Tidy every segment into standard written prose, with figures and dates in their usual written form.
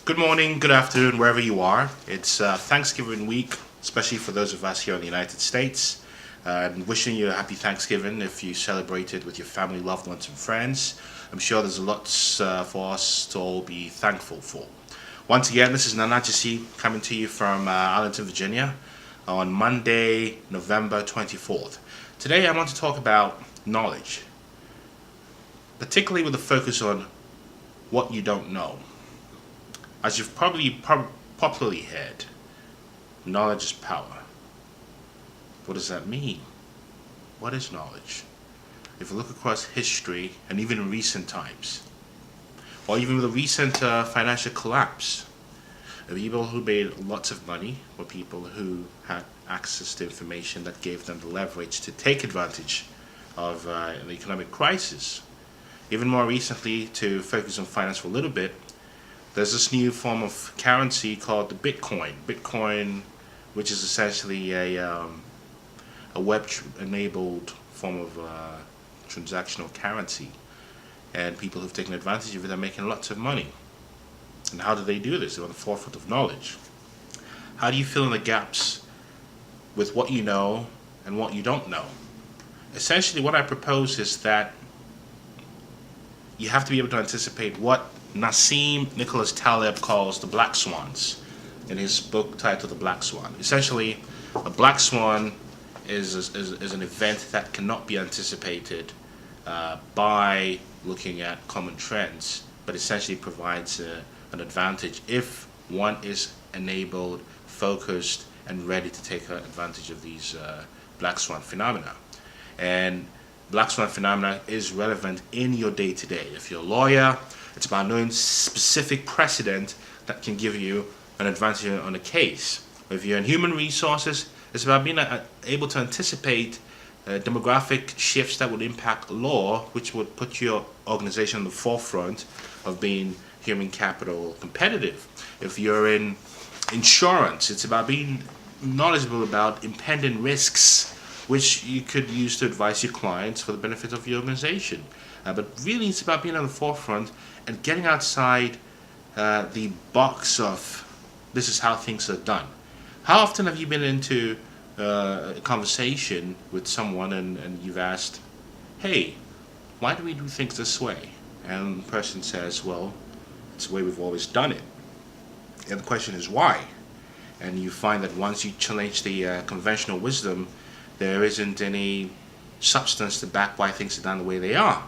Good morning, good afternoon, wherever you are. It's Thanksgiving week, especially for those of us here in the United States. And wishing you a happy Thanksgiving if you celebrate it with your family, loved ones, and friends. I'm sure there's lots for us to all be thankful for. Once again, this is Gyesie coming to you from Arlington, Virginia on Monday, November 24th. Today I want to talk about knowledge, particularly with a focus on what you don't know. As you've probably popularly heard, knowledge is power. What does that mean? What is knowledge? If you look across history and even in recent times, or even with the recent financial collapse, the people who made lots of money were people who had access to information that gave them the leverage to take advantage of the economic crisis. Even more recently, to focus on finance for a little bit, there's this new form of currency called the Bitcoin. Bitcoin, which is essentially a web-enabled form of transactional currency. And people who've taken advantage of it are making lots of money. And how do they do this? They're on the forefront of knowledge. How do you fill in the gaps with what you know and what you don't know? Essentially, what I propose is that you have to be able to anticipate what Nassim Nicholas Taleb calls the black swans in his book titled The Black Swan. Essentially, a black swan is an event that cannot be anticipated by looking at common trends, but essentially provides an advantage if one is enabled, focused, and ready to take advantage of these black swan phenomena. And black swan phenomena is relevant in your day-to-day. If you're a lawyer, it's about knowing specific precedent that can give you an advantage on a case. If you're in human resources, it's about being able to anticipate demographic shifts that would impact law, which would put your organization on the forefront of being human capital competitive. If you're in insurance, it's about being knowledgeable about impending risks, which you could use to advise your clients for the benefit of your organization. But really, it's about being on the forefront and getting outside the box of this is how things are done. How often have you been into a conversation with someone and you've asked, hey, why do we do things this way? And the person says, well, it's the way we've always done it. And the question is why? And you find that once you challenge the conventional wisdom, there isn't any substance to back why things are done the way they are.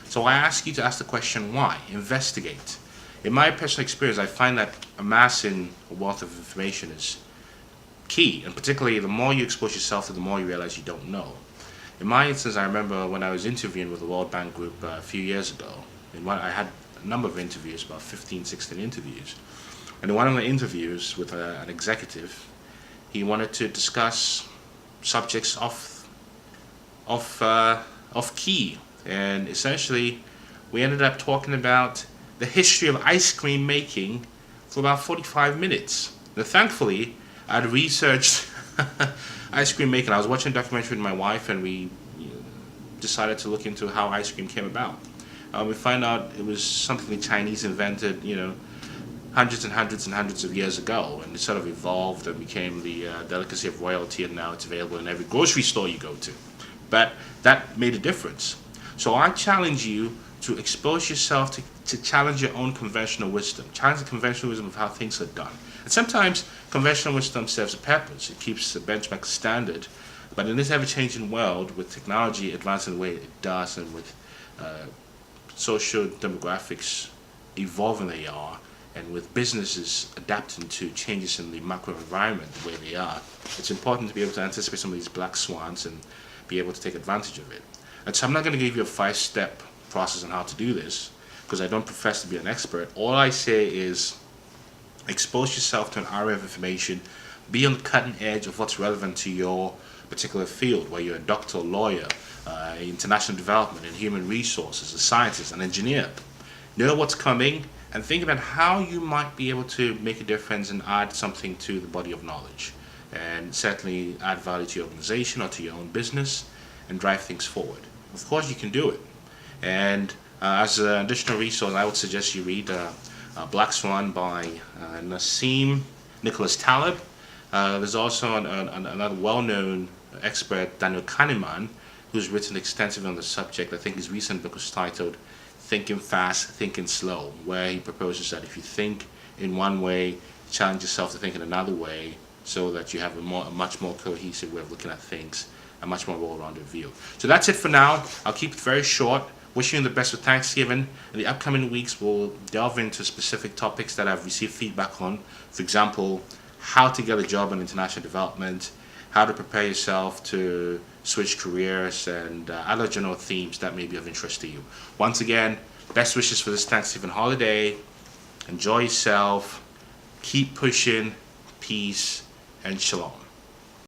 So I ask you to ask the question why. Investigate. In my personal experience, I find that amassing a wealth of information is key, and particularly the more you expose yourself to, the more you realize you don't know. In my instance, I remember when I was interviewing with the World Bank Group a few years ago, I had a number of interviews, about 15, 16 interviews. And in one of the interviews with an executive, he wanted to discuss subjects of key, and essentially we ended up talking about the history of ice cream making for about 45 minutes. Now, thankfully, I'd researched ice cream making. I was watching a documentary with my wife, and we decided to look into how ice cream came about. We find out it was something the Chinese invented, hundreds and hundreds and hundreds of years ago, and it sort of evolved and became the delicacy of royalty, and now it's available in every grocery store you go to. But that made a difference. So I challenge you to expose yourself to challenge your own conventional wisdom, challenge the conventional wisdom of how things are done. And sometimes conventional wisdom serves a purpose. It keeps the benchmark standard. But in this ever-changing world, with technology advancing the way it does, and with social demographics evolving they are, and with businesses adapting to changes in the macro environment the way they are, it's important to be able to anticipate some of these black swans and be able to take advantage of it. And so I'm not going to give you a 5-step process on how to do this, because I don't profess to be an expert. All I say is expose yourself to an area of information, be on the cutting edge of what's relevant to your particular field, whether you're a doctor, lawyer, international development, in human resources, a scientist, an engineer. Know what's coming, and think about how you might be able to make a difference and add something to the body of knowledge, and certainly add value to your organization or to your own business and drive things forward. Of course you can do it. And as an additional resource, I would suggest you read Black Swan by Nassim Nicholas Taleb. There's also another well-known expert, Daniel Kahneman, who's written extensively on the subject. I think his recent book was titled Thinking Fast, Thinking Slow, where he proposes that if you think in one way, challenge yourself to think in another way so that you have a much more cohesive way of looking at things, a much more well-rounded view. So that's it for now. I'll keep it very short. Wishing you the best with Thanksgiving. In the upcoming weeks, we'll delve into specific topics that I've received feedback on. For example, how to get a job in international development, how to prepare yourself to switch careers, and other general themes that may be of interest to you. Once again, best wishes for this Thanksgiving holiday. Enjoy yourself. Keep pushing. Peace and shalom.